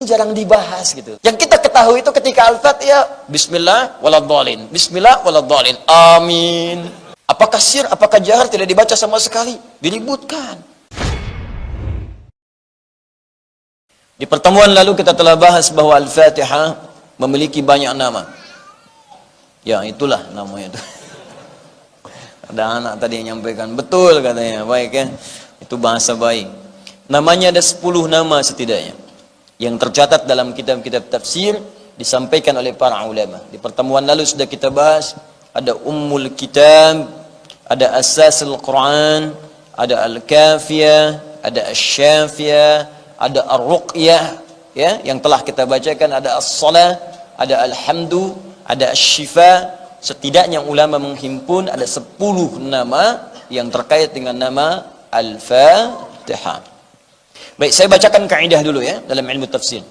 jarang dibahas gitu. Yang kita ketahui itu ketika Al-Fatihah, Bismillah waladhdallin, Bismillah waladhdallin, Amin. Apakah sir, apakah jahar tidak dibaca sama sekali? Diributkan. Di pertemuan lalu kita telah bahas bahwa Al-Fatihah memiliki banyak nama. Ya itulah namanya itu. Ada anak tadi yang nyampaikan, betul katanya, baik ya. Itu bahasa baik. Namanya ada 10 nama setidaknya yang tercatat dalam kitab-kitab tafsir, disampaikan oleh para ulama. Di pertemuan lalu sudah kita bahas, ada Ummul Kitab, ada Asasul Quran, ada Al-Kafiyah, ada Asy-Syafiyah, ada Ar-Ruqyah, ya, yang telah kita bacakan, ada As-Salah, ada Alhamdu, ada Asy-Syifa. Setidaknya ulama menghimpun ada 10 nama yang terkait dengan nama Al-Fatihah. Baik, saya bacakan kaidah dulu ya dalam ilmu tafsir.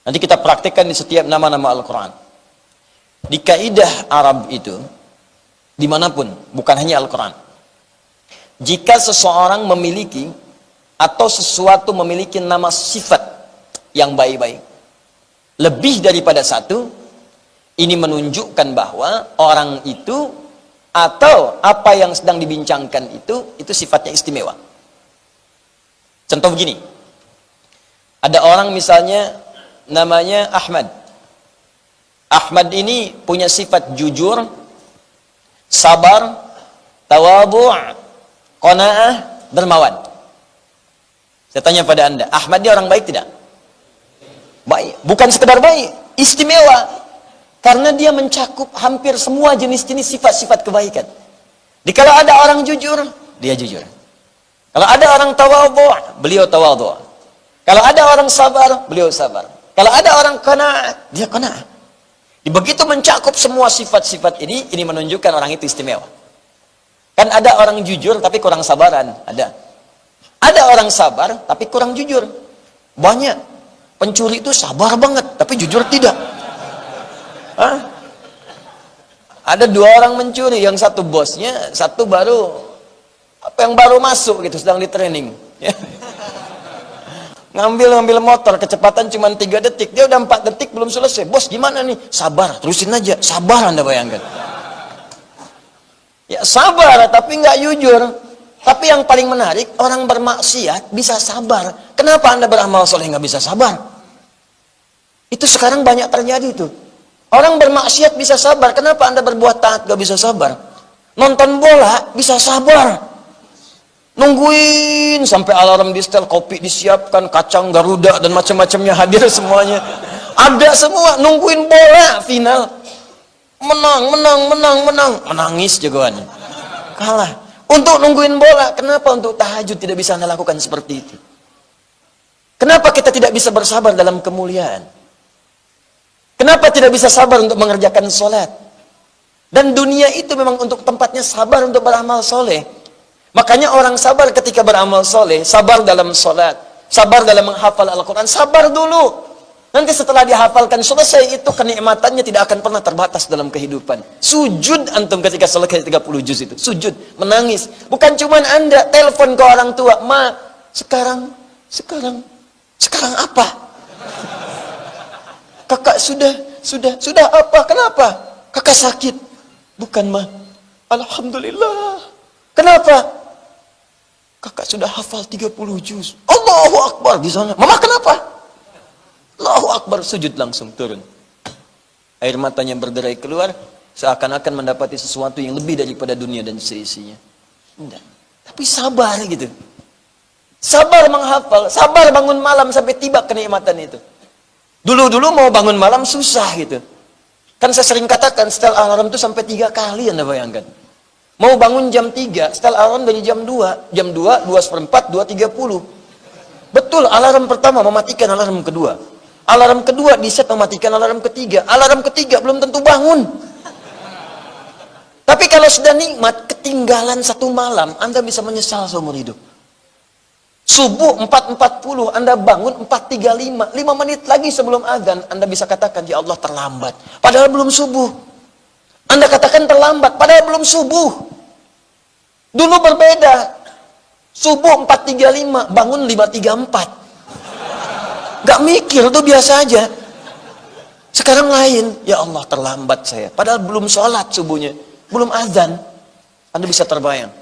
Nanti kita praktikkan di setiap nama-nama Al-Quran. Di kaidah Arab itu, dimanapun, bukan hanya Al-Quran. Jika seseorang memiliki atau sesuatu memiliki nama sifat yang baik-baik, lebih daripada satu, ini menunjukkan bahwa orang itu atau apa yang sedang dibincangkan itu sifatnya istimewa. Contoh begini, ada orang misalnya namanya Ahmad. Ahmad ini punya sifat jujur, sabar, tawadhu', qanaah, dermawan. Saya tanya pada anda, Ahmad dia orang baik tidak? Baik, bukan sekedar baik, istimewa. Karena dia mencakup hampir semua jenis-jenis sifat-sifat kebaikan. Kalau ada orang jujur, dia jujur. Kalau ada orang tawadhu', beliau tawadhu'. Kalau ada orang sabar, beliau sabar. Kalau ada orang qanaah, dia qanaah. Begitu mencakup semua sifat-sifat ini menunjukkan orang itu istimewa. Kan ada orang jujur tapi kurang sabaran, ada. Ada orang sabar tapi kurang jujur. Banyak. Pencuri itu sabar banget tapi jujur tidak. Hah? Ada 2 orang mencuri, yang satu bosnya, satu yang baru masuk gitu, sedang di training ya. ngambil motor, kecepatan cuma 3 detik, dia udah 4 detik belum selesai. Bos gimana nih? Sabar, terusin aja. Sabar, anda bayangkan ya, sabar tapi nggak jujur. Tapi yang paling menarik, orang bermaksiat bisa sabar. Kenapa anda beramal soleh nggak bisa sabar? Itu sekarang banyak terjadi tuh. Orang bermaksiat bisa sabar, kenapa anda berbuat taat nggak bisa sabar? Nonton bola bisa sabar, nungguin sampai alarm di setel, kopi disiapkan, kacang Garuda dan macam-macamnya hadir semuanya. Ada semua, nungguin bola final. Menang. Menangis jagoannya. Kalah. Untuk nungguin bola, kenapa untuk tahajud tidak bisa anda lakukan seperti itu? Kenapa kita tidak bisa bersabar dalam kemuliaan? Kenapa tidak bisa sabar untuk mengerjakan sholat? Dan dunia itu memang untuk tempatnya sabar untuk beramal soleh. Makanya orang sabar ketika beramal soleh, sabar dalam sholat, sabar dalam menghafal Al-Quran, sabar dulu. Nanti setelah dihafalkan selesai itu, kenikmatannya tidak akan pernah terbatas dalam kehidupan. Sujud antum ketika selesai 30 juz itu, sujud, menangis. Bukan cuma anda telepon ke orang tua, ma, sekarang apa? Kakak sudah apa? Kenapa? Kakak sakit. Bukan ma, alhamdulillah. Kenapa? Kakak sudah hafal 30 juz. Allahu Akbar di sana. Mama kenapa? Allahu Akbar, sujud langsung turun. Air matanya berderai keluar, seakan-akan mendapati sesuatu yang lebih daripada dunia dan seisinya. Enggak. Tapi sabar gitu. Sabar menghafal, sabar bangun malam sampai tiba kenikmatan itu. Dulu mau bangun malam susah gitu. Kan saya sering katakan, setel alarm itu sampai 3 kali anda bayangkan. Mau bangun jam 3, setel alarm dari jam 2, 2:04, 2:30. Betul, alarm pertama mematikan alarm kedua. Alarm kedua diset mematikan alarm ketiga. Alarm ketiga belum tentu bangun. Tapi kalau sudah nikmat, ketinggalan 1 malam, anda bisa menyesal seumur hidup. Subuh 4:40, anda bangun 4:35, 5 menit lagi sebelum azan, anda bisa katakan, ya Allah terlambat. Padahal belum subuh. Anda katakan terlambat, padahal belum subuh. Dulu berbeda. Subuh 4:35, bangun 5:34. Gak mikir, tuh biasa aja. Sekarang lain, ya Allah terlambat saya. Padahal belum sholat subuhnya, belum azan. Anda bisa terbayang.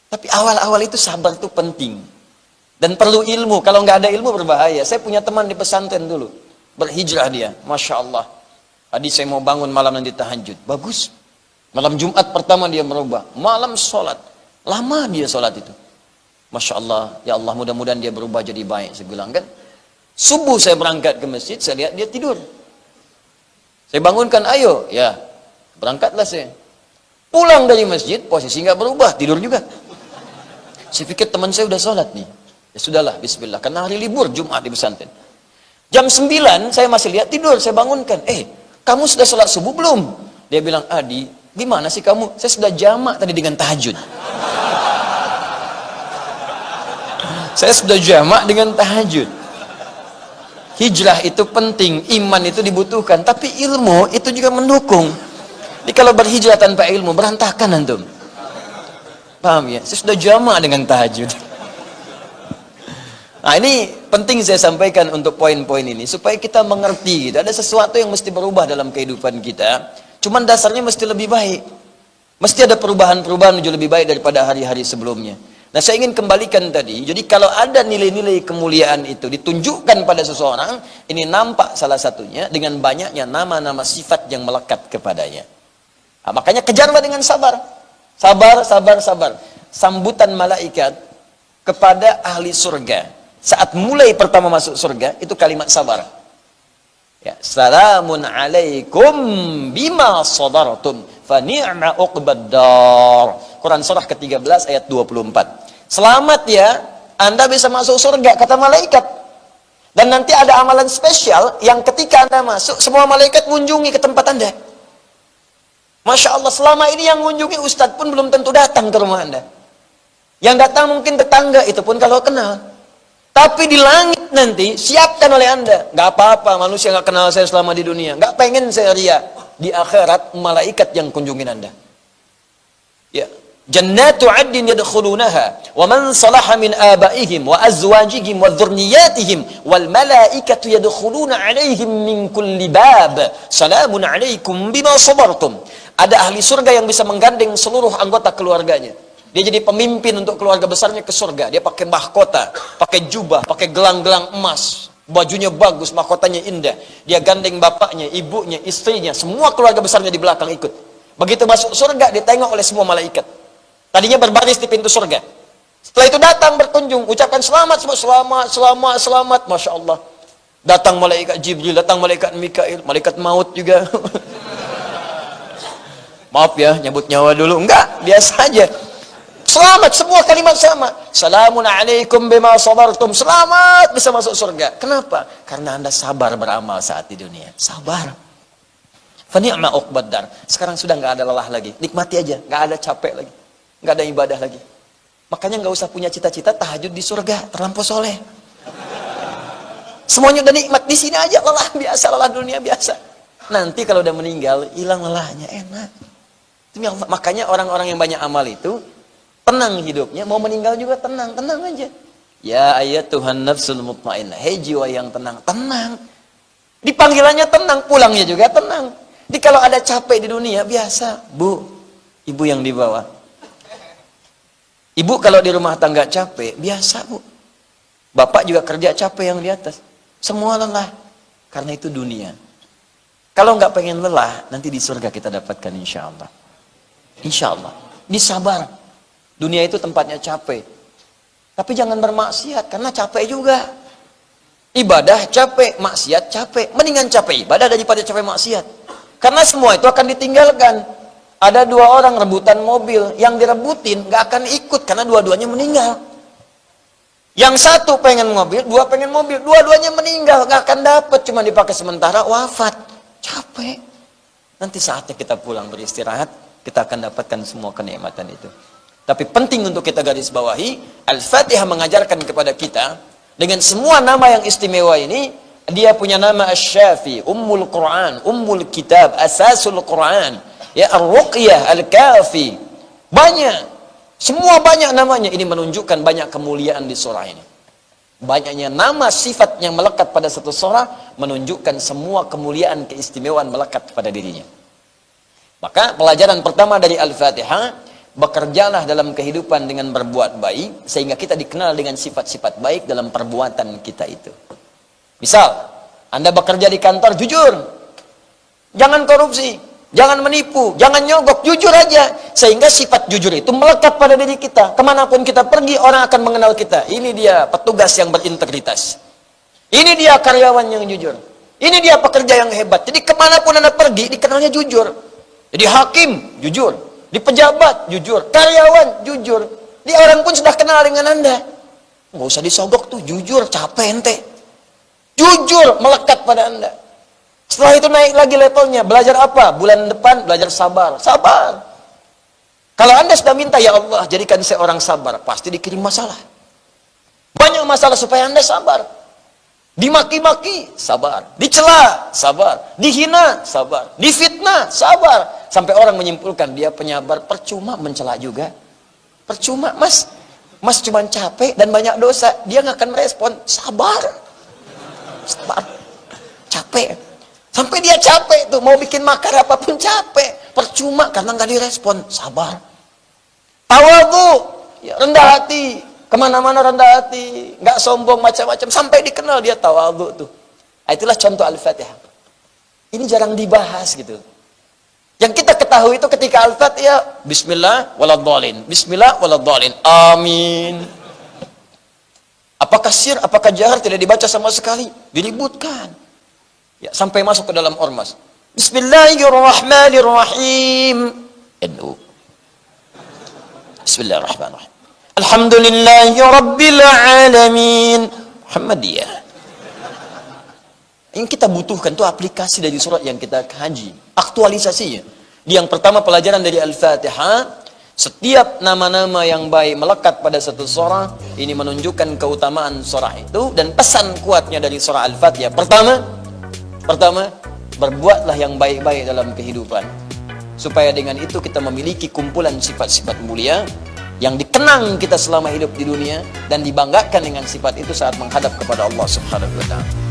Tapi awal-awal itu sabar itu penting. Dan perlu ilmu, kalau nggak ada ilmu berbahaya. Saya punya teman di pesantren dulu, berhijrah dia, Masya Allah. Tadi saya mau bangun malam nanti tahajud, bagus. Malam Jumat pertama dia merubah, malam sholat. Lama dia sholat itu. Masya Allah, ya Allah mudah-mudahan dia berubah jadi baik. Saya bilang kan, subuh saya berangkat ke masjid, saya lihat dia tidur. Saya bangunkan, ayo, ya, berangkatlah saya. Pulang dari masjid, posisi nggak berubah, tidur juga. Saya pikir teman saya udah sholat nih. Ya sudahlah, bismillah, karena hari libur Jumat di pesantren. Jam 9, saya masih lihat tidur, saya bangunkan. Kamu sudah sholat subuh belum? Dia bilang, Adi, gimana sih kamu? Saya sudah jamak tadi dengan tahajud. Saya sudah jamak dengan tahajud. Hijrah itu penting, iman itu dibutuhkan, tapi ilmu itu juga mendukung. Jadi kalau berhijrah tanpa ilmu, berantakan antum. Paham ya? Saya sudah jamak dengan tahajud. Nah ini penting saya sampaikan untuk poin-poin ini, supaya kita mengerti gitu. Ada sesuatu yang mesti berubah dalam kehidupan kita, cuman dasarnya mesti lebih baik. Mesti ada perubahan-perubahan menuju lebih baik daripada hari-hari sebelumnya. Nah saya ingin kembalikan tadi, jadi kalau ada nilai-nilai kemuliaan itu ditunjukkan pada seseorang, ini nampak salah satunya dengan banyaknya nama-nama sifat yang melekat kepadanya. Nah, makanya kejarlah dengan sabar. Sabar, sabar, sabar. Sambutan malaikat kepada ahli surga saat mulai pertama masuk surga, itu kalimat sabar. Ya, salamun alaikum bima sabartum fa ni'ma uqbad dar. Quran surah ke-13 ayat 24. Selamat ya, Anda bisa masuk surga, kata malaikat. Dan nanti ada amalan spesial yang ketika Anda masuk, semua malaikat mengunjungi ke tempat Anda. Masya Allah, selama ini yang mengunjungi Ustadz pun belum tentu datang ke rumah Anda. Yang datang mungkin tetangga, itu pun kalau kenal. Tapi di langit nanti, siapkan oleh Anda. Gak apa-apa, manusia gak kenal saya selama di dunia. Gak pengen saya ria. Di akhirat, malaikat yang kunjungin Anda. Ya. Jannatu 'adnin yadkhulunaha wa man salaha min abaihim wa azwajihim wa dhurriyyatihim wal malaikatu yadkhuluna 'alaihim min kulli bab. Salamun 'alaikum bima sabartum. Ada ahli surga yang bisa menggandeng seluruh anggota keluarganya. Dia jadi pemimpin untuk keluarga besarnya ke surga. Dia pakai mahkota, pakai jubah, pakai gelang-gelang emas, bajunya bagus, mahkotanya indah. Dia gandeng bapaknya, ibunya, istrinya, semua keluarga besarnya di belakang ikut. Begitu masuk surga, ditengok oleh semua malaikat. Tadinya berbaris di pintu surga. Setelah itu datang berkunjung, ucapkan selamat, semua selamat, selamat, selamat. Masya Allah. Datang malaikat Jibril, datang malaikat Mikail, malaikat maut juga. Maaf ya, nyebut nyawa dulu. Enggak, biasa aja. Selamat, semua kalimat sama. Salamun alaikum bima sabartum. Selamat bisa masuk surga. Kenapa? Karena Anda sabar beramal saat di dunia. Sabar. Fa ni'ma uqbad dar. Sekarang sudah nggak ada lelah lagi. Nikmati aja, nggak ada capek lagi. Nggak ada ibadah lagi. Makanya nggak usah punya cita-cita tahajud di surga, terlampau soleh. Semuanya udah nikmat di sini aja, lelah biasa, lelah dunia biasa. Nanti kalau udah meninggal, hilang lelahnya, enak. Demi Allah. Makanya orang-orang yang banyak amal itu tenang hidupnya, mau meninggal juga tenang, tenang aja. Ya ayat Tuhan nafsul mutmainnah, hei jiwa yang tenang, tenang. Dipanggilannya tenang, pulangnya juga tenang. Jadi kalau ada capek di dunia biasa, Bu, ibu yang di bawah. Ibu kalau di rumah tangga capek, biasa Bu. Bapak juga kerja capek yang di atas. Semua lelah. Karena itu dunia. Kalau nggak pengen lelah, nanti di surga kita dapatkan insya Allah. Insya Allah. Disabar. Dunia itu tempatnya capek. Tapi jangan bermaksiat, karena capek juga. Ibadah capek, maksiat capek. Mendingan capek ibadah daripada capek maksiat. Karena semua itu akan ditinggalkan. Ada dua orang rebutan mobil, yang direbutin gak akan ikut karena dua-duanya meninggal. Yang satu pengen mobil, dua pengen mobil, dua-duanya meninggal, gak akan dapat, cuma dipakai sementara, wafat. Capek. Nanti saatnya kita pulang beristirahat, kita akan dapatkan semua kenikmatan itu. Tapi penting untuk kita garis bawahi, Al-Fatihah mengajarkan kepada kita, dengan semua nama yang istimewa ini, dia punya nama Asy-Syafi, Ummul Quran, Ummul Kitab, Asasul Quran. Ya, Ar-Ruqyah, Al-Kafi. Banyak. Semua banyak namanya. Ini menunjukkan banyak kemuliaan di surah ini. Banyaknya nama sifat yang melekat pada satu seorang menunjukkan semua kemuliaan keistimewaan melekat pada dirinya. Maka pelajaran pertama dari Al-Fatihah, bekerjalah dalam kehidupan dengan berbuat baik sehingga kita dikenal dengan sifat-sifat baik dalam perbuatan kita itu. Misal, Anda bekerja di kantor, jujur. Jangan korupsi, jangan menipu, jangan nyogok, jujur aja. Sehingga sifat jujur itu melekat pada diri kita. Kemanapun kita pergi, orang akan mengenal kita. Ini dia petugas yang berintegritas. Ini dia karyawan yang jujur. Ini dia pekerja yang hebat. Jadi kemanapun Anda pergi, dikenalnya jujur. Jadi hakim, jujur. Di pejabat, jujur. Karyawan, jujur. Di orang pun sudah kenal dengan Anda. Nggak usah disogok tuh, jujur, capek ente. Jujur, melekat pada Anda. Setelah itu naik lagi levelnya. Belajar apa? Bulan depan belajar sabar. Sabar. Kalau Anda sudah minta, ya Allah, jadikan saya orang sabar, pasti dikirim masalah. Banyak masalah supaya Anda sabar. Dimaki-maki, sabar. Dicela, sabar. Dihina, sabar. Difitnah, sabar. Sampai orang menyimpulkan, dia penyabar, percuma mencela juga. Percuma, mas. Mas cuma capek dan banyak dosa. Dia nggak akan merespon, sabar. Sabar. Capek. Sampai dia capek tuh, mau bikin makar apapun capek. Percuma karena nggak direspon, sabar. Tawadhu, ya, rendah hati, kemana-mana rendah hati, nggak sombong macam-macam, sampai dikenal dia tawadhu tuh. Nah, itulah contoh Al-Fatihah. Ini jarang dibahas gitu. Yang kita ketahui itu ketika Al-Fatihah, Bismillah waladhdallin, Bismillah waladhdallin, Amin. Apakah sir, apakah jahar tidak dibaca sama sekali? Diributkan. Ya, sampai masuk ke dalam ormas. Bismillahirrahmanirrahim. NU. Bismillahirrahmanirrahim. Alhamdulillahi rabbil alamin. Muhammadiyah. Yang kita butuhkan itu aplikasi dari surat yang kita kaji, aktualisasinya. Yang pertama pelajaran dari Al-Fatihah, setiap nama-nama yang baik melekat pada satu surah, ini menunjukkan keutamaan surah itu dan pesan kuatnya dari surah Al-Fatihah. Pertama, berbuatlah yang baik-baik dalam kehidupan. Supaya dengan itu kita memiliki kumpulan sifat-sifat mulia yang dikenang kita selama hidup di dunia dan dibanggakan dengan sifat itu saat menghadap kepada Allah Subhanahu wa taala.